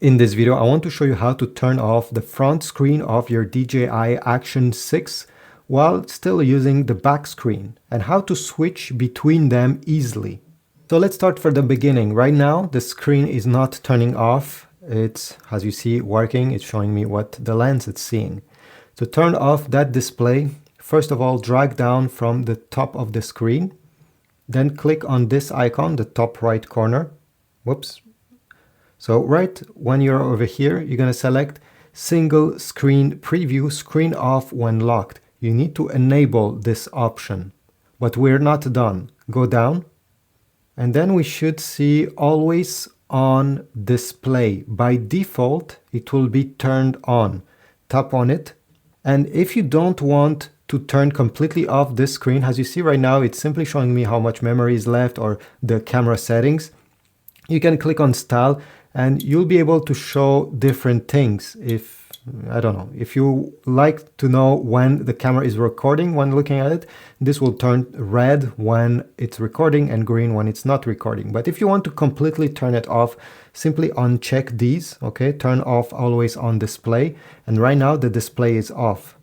In this video, I want to show you how to turn off the front screen of your DJI Action 6 while still using the back screen, and how to switch between them easily. So let's start from the beginning. Right now, the screen is not turning off. It's, as you see, working. It's showing me what the lens is seeing. To turn off that display, first of all, drag down from the top of the screen, then click on this icon, the top right corner. Whoops. So right when you're over here, you're going to select single screen preview, screen off when locked. You need to enable this option, but we're not done. Go down, and then we should see always on display. By default, it will be turned on. Tap on it. And if you don't want to turn completely off this screen, as you see right now, it's simply showing me how much memory is left or the camera settings. You can click on style and you'll be able to show different things. If, I don't know, if you like to know when the camera is recording when looking at it, this will turn red when it's recording and green when it's not recording. But if you want to completely turn it off, simply uncheck these, okay? Turn off always on display. And right now the display is off.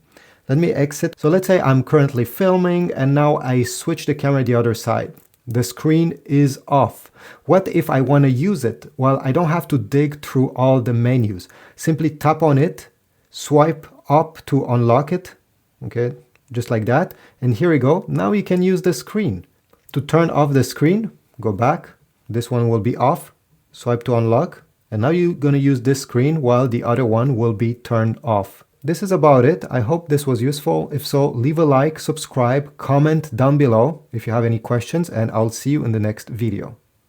Let me exit. So let's say I'm currently filming and now I switch the camera the other side. The screen is off. What if I want to use it? Well, I don't have to dig through all the menus. Simply tap on it, swipe up to unlock it, okay, just like that. And here we go. Now you can use the screen. To turn off the screen, go back. This one will be off. Swipe to unlock. And now you're going to use this screen while the other one will be turned off. This is about it. I hope this was useful. If so, leave a like, subscribe, comment down below if you have any questions, and I'll see you in the next video.